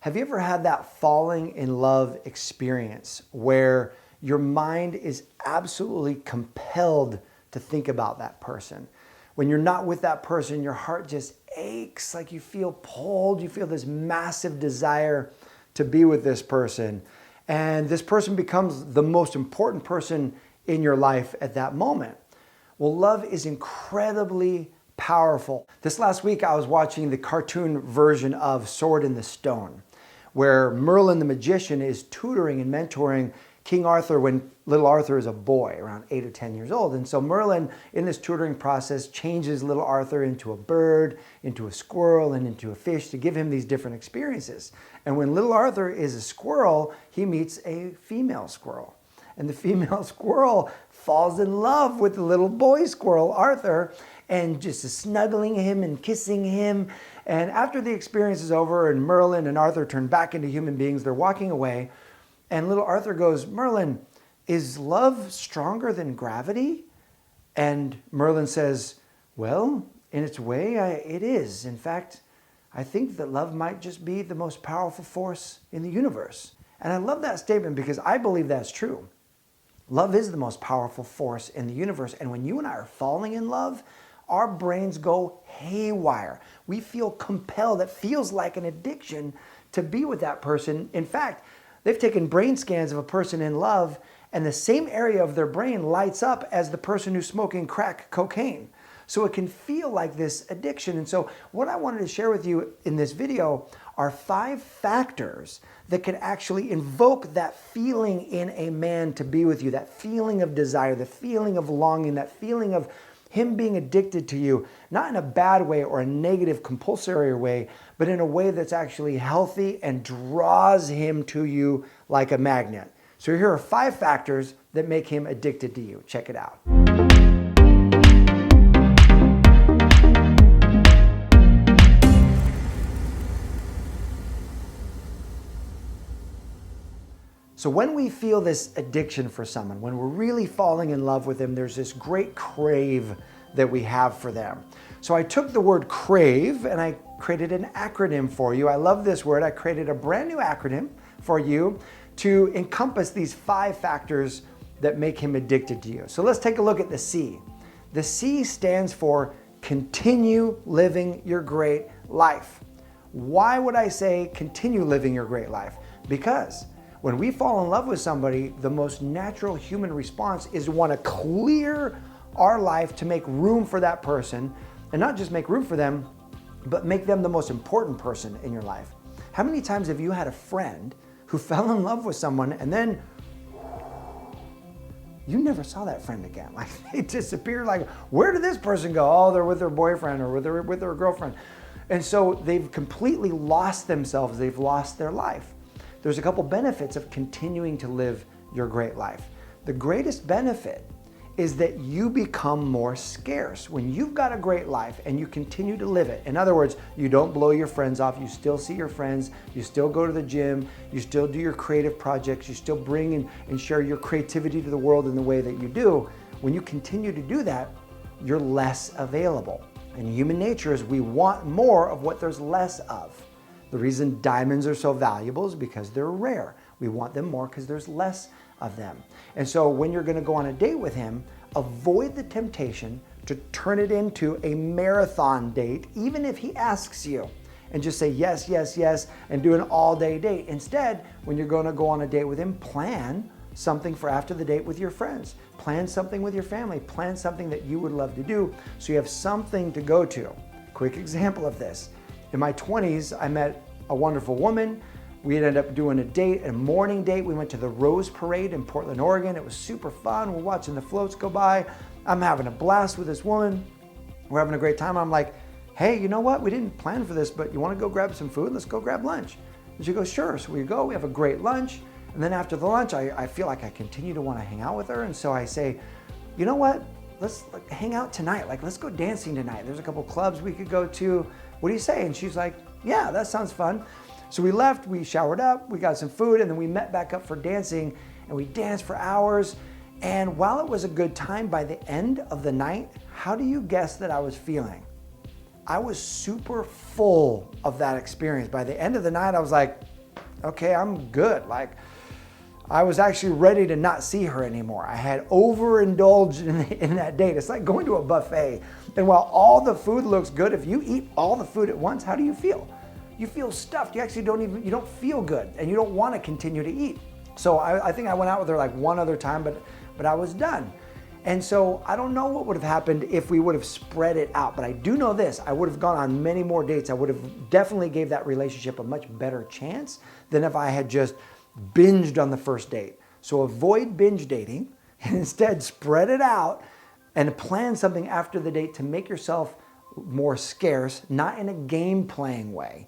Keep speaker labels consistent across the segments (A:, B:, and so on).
A: Have you ever had that falling in love experience where your mind is absolutely compelled to think about that person? When you're not with that person, your heart just aches, like you feel pulled, you feel this massive desire to be with this person. And this person becomes the most important person in your life at that moment. Well, love is incredibly powerful. This last week, I was watching the cartoon version of Sword in the Stone, where Merlin the magician is tutoring and mentoring King Arthur when little Arthur is a boy, around 8 or 10 years old. And so Merlin, in this tutoring process, changes little Arthur into a bird, into a squirrel, and into a fish to give him these different experiences. And when little Arthur is a squirrel, he meets a female squirrel. And the female squirrel falls in love with the little boy squirrel, Arthur, and just is snuggling him and kissing him. And after the experience is over and Merlin and Arthur turn back into human beings, they're walking away. And little Arthur goes, "Merlin, is love stronger than gravity?" And Merlin says, "Well, in its way, it is. In fact, I think that love might just be the most powerful force in the universe." And I love that statement because I believe that's true. Love is the most powerful force in the universe. And when you and I are falling in love, our brains go haywire. We feel compelled. It feels like an addiction to be with that person. In fact, they've taken brain scans of a person in love, and the same area of their brain lights up as the person who's smoking crack cocaine. So it can feel like this addiction. And so what I wanted to share with you in this video are 5 factors that can actually invoke that feeling in a man to be with you, that feeling of desire, the feeling of longing, that feeling of him being addicted to you, not in a bad way or a negative compulsory way, but in a way that's actually healthy and draws him to you like a magnet. So here are 5 factors that make him addicted to you. Check it out. So when we feel this addiction for someone, when we're really falling in love with them, there's this great crave that we have for them. So I took the word crave and I created an acronym for you. I love this word. I created a brand new acronym for you to encompass these 5 factors that make him addicted to you. So let's take a look at the C. The C stands for continue living your great life. Why would I say continue living your great life? Because when we fall in love with somebody, the most natural human response is to want to clear our life to make room for that person, and not just make room for them, but make them the most important person in your life. How many times have you had a friend who fell in love with someone and then you never saw that friend again? Like they disappeared. Like, where did this person go? Oh, they're with their boyfriend or with their girlfriend. And so they've completely lost themselves. They've lost their life. There's a couple benefits of continuing to live your great life. The greatest benefit is that you become more scarce. When you've got a great life and you continue to live it, in other words, you don't blow your friends off, you still see your friends, you still go to the gym, you still do your creative projects, you still bring and share your creativity to the world in the way that you do. When you continue to do that, you're less available. And human nature is we want more of what there's less of. The reason diamonds are so valuable is because they're rare. We want them more because there's less of them. And so when you're going to go on a date with him, avoid the temptation to turn it into a marathon date, even if he asks you, and just say yes, yes, yes, and do an all-day date. Instead, when you're going to go on a date with him, plan something for after the date with your friends. Plan something with your family. Plan something that you would love to do so you have something to go to. Quick example of this. In my 20s, I met a wonderful woman. We ended up doing a date, a morning date. We went to the Rose Parade in Portland, Oregon. It was super fun. We're watching the floats go by. I'm having a blast with this woman. We're having a great time. I'm like, hey, you know what? We didn't plan for this, but you want to go grab some food? Let's go grab lunch. And she goes, sure. So we go, we have a great lunch. And then after the lunch, I feel like I continue to want to hang out with her. And so I say, you know what? Let's hang out tonight. Like, let's go dancing tonight. There's a couple clubs we could go to. What do you say? And she's like, yeah, that sounds fun. So we left, we showered up, we got some food, and then we met back up for dancing, and we danced for hours. And while it was a good time, by the end of the night, how do you guess that I was feeling? I was super full of that experience. By the end of the night, I was like, okay, I'm good. Like, I was actually ready to not see her anymore. I had overindulged in that date. It's like going to a buffet. And while all the food looks good, if you eat all the food at once, how do you feel? You feel stuffed. You actually you don't feel good, and you don't want to continue to eat. So I think I went out with her like one other time, but I was done. And so I don't know what would have happened if we would have spread it out, but I do know this: I would have gone on many more dates. I would have definitely gave that relationship a much better chance than if I had just binged on the first date. So avoid binge dating and instead spread it out and plan something after the date to make yourself more scarce, not in a game playing way,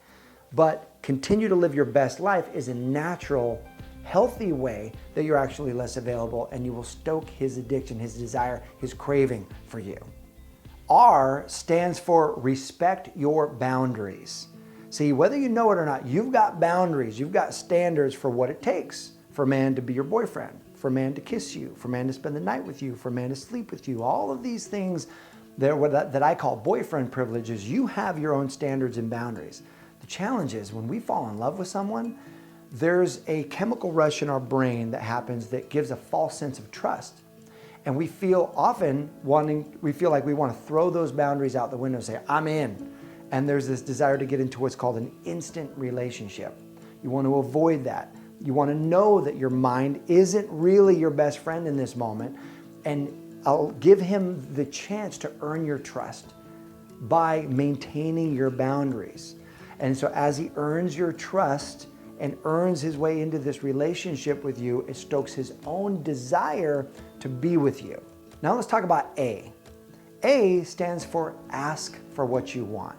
A: but continue to live your best life is a natural, healthy way that you're actually less available, and you will stoke his addiction, his desire, his craving for you. R stands for respect your boundaries. See, whether you know it or not, you've got boundaries, you've got standards for what it takes for a man to be your boyfriend, for a man to kiss you, for a man to spend the night with you, for a man to sleep with you. All of these things that I call boyfriend privileges, you have your own standards and boundaries. The challenge is when we fall in love with someone, there's a chemical rush in our brain that happens that gives a false sense of trust. And we feel like we want to throw those boundaries out the window and say, I'm in. And there's this desire to get into what's called an instant relationship. You want to avoid that. You want to know that your mind isn't really your best friend in this moment. And I'll give him the chance to earn your trust by maintaining your boundaries. And so as he earns your trust and earns his way into this relationship with you, it stokes his own desire to be with you. Now let's talk about A. A stands for ask for what you want.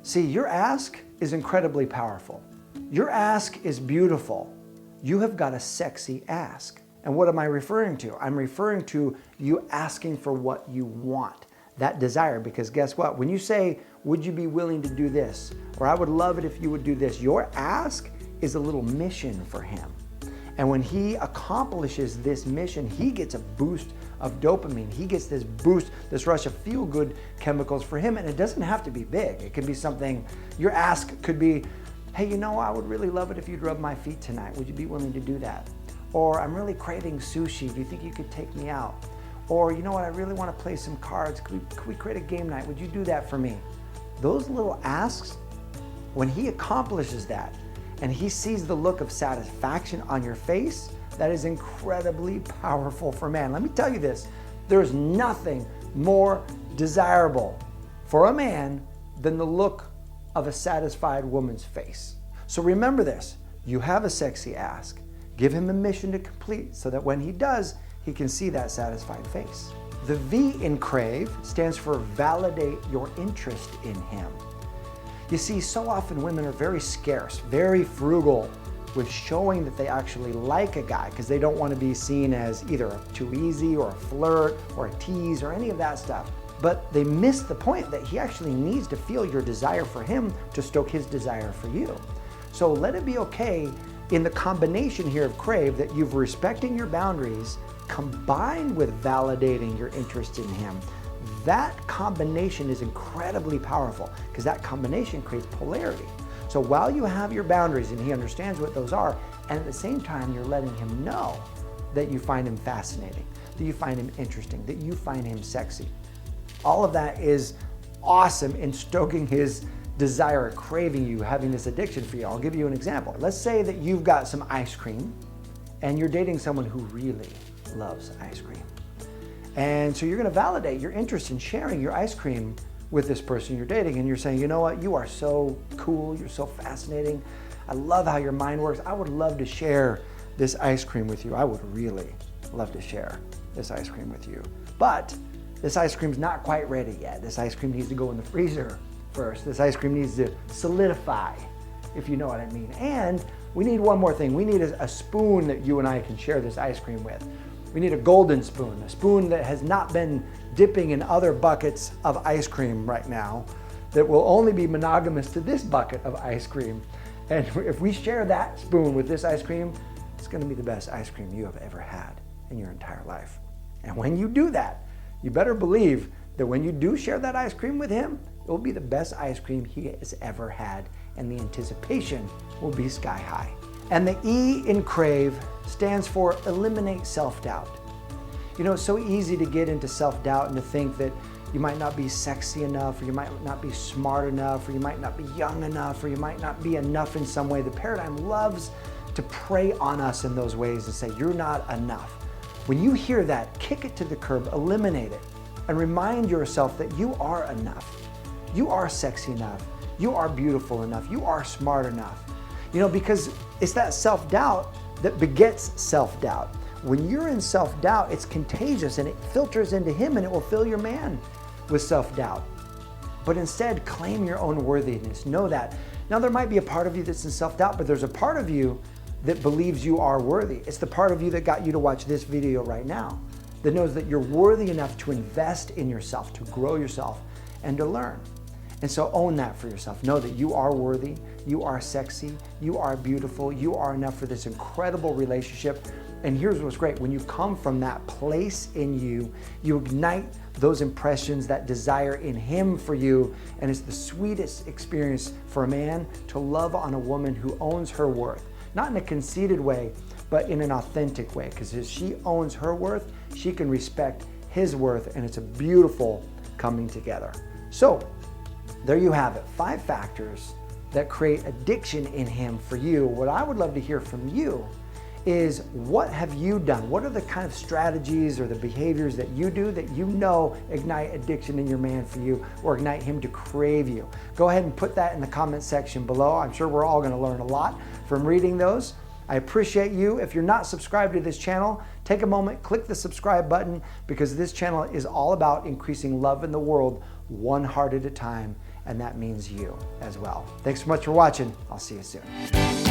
A: See, your ask is incredibly powerful. Your ask is beautiful. You have got a sexy ask. And what am I referring to? I'm referring to you asking for what you want, that desire. Because guess what? When you say, would you be willing to do this? Or I would love it if you would do this. Your ask is a little mission for him. And when he accomplishes this mission, he gets a boost of dopamine. He gets this boost, this rush of feel-good chemicals for him. And it doesn't have to be big. It could be something, your ask could be, hey, you know, I would really love it if you'd rub my feet tonight. Would you be willing to do that? Or I'm really craving sushi. Do you think you could take me out? Or you know what, I really want to play some cards. Could we create a game night? Would you do that for me? Those little asks, when he accomplishes that and he sees the look of satisfaction on your face, that is incredibly powerful for a man. Let me tell you this, there's nothing more desirable for a man than the look of a satisfied woman's face. So remember this, you have a sexy ask. Give him a mission to complete so that when he does, he can see that satisfied face. The V in crave stands for validate your interest in him. You see, so often women are very scarce, very frugal with showing that they actually like a guy because they don't want to be seen as either too easy or a flirt or a tease or any of that stuff. But they miss the point that he actually needs to feel your desire for him to stoke his desire for you. So let it be okay in the combination here of crave that you've respecting your boundaries combined with validating your interest in him. That combination is incredibly powerful because that combination creates polarity. So while you have your boundaries and he understands what those are, and at the same time you're letting him know that you find him fascinating, that you find him interesting, that you find him sexy. All of that is awesome in stoking his desire, craving you, having this addiction for you. I'll give you an example. Let's say that you've got some ice cream and you're dating someone who really loves ice cream. And so you're gonna validate your interest in sharing your ice cream with this person you're dating, and you're saying, you know what, you are so cool, you're so fascinating, I love how your mind works, I would love to share this ice cream with you. I would really love to share this ice cream with you. But this ice cream's not quite ready yet. This ice cream needs to go in the freezer first. This ice cream needs to solidify, if you know what I mean. And we need one more thing. We need a spoon that you and I can share this ice cream with. We need a golden spoon, a spoon that has not been dipping in other buckets of ice cream right now, that will only be monogamous to this bucket of ice cream. And if we share that spoon with this ice cream, it's gonna be the best ice cream you have ever had in your entire life. And when you do that, you better believe that when you do share that ice cream with him, It will be the best ice cream he has ever had, and the anticipation will be sky high. And the E in crave stands for eliminate self-doubt. You know, it's so easy to get into self-doubt and to think that you might not be sexy enough, or you might not be smart enough, or you might not be young enough, or you might not be enough in some way. The paradigm loves to prey on us in those ways and say, you're not enough. When you hear that, kick it to the curb, eliminate it, and remind yourself that you are enough. You are sexy enough. You are beautiful enough. You are smart enough. You know, because it's that self-doubt that begets self-doubt. When you're in self-doubt, it's contagious and it filters into him, and it will fill your man with self-doubt. But instead, claim your own worthiness. Know that. Now, there might be a part of you that's in self-doubt, but there's a part of you that believes you are worthy. It's the part of you that got you to watch this video right now, that knows that you're worthy enough to invest in yourself, to grow yourself, and to learn. And so own that for yourself. Know that you are worthy, you are sexy, you are beautiful, you are enough for this incredible relationship. And here's what's great. When you come from that place in you, you ignite those impressions, that desire in him for you. And it's the sweetest experience for a man to love on a woman who owns her worth. Not in a conceited way, but in an authentic way. Because as she owns her worth, she can respect his worth. And it's a beautiful coming together. So there you have it. 5 factors that create addiction in him for you. What I would love to hear from you is, what have you done? What are the kind of strategies or the behaviors that you do that you know ignite addiction in your man for you, or ignite him to crave you? Go ahead and put that in the comment section below. I'm sure we're all going to learn a lot from reading those. I appreciate you. If you're not subscribed to this channel, take a moment, click the subscribe button, because this channel is all about increasing love in the world one heart at a time, and that means you as well. Thanks so much for watching. I'll see you soon.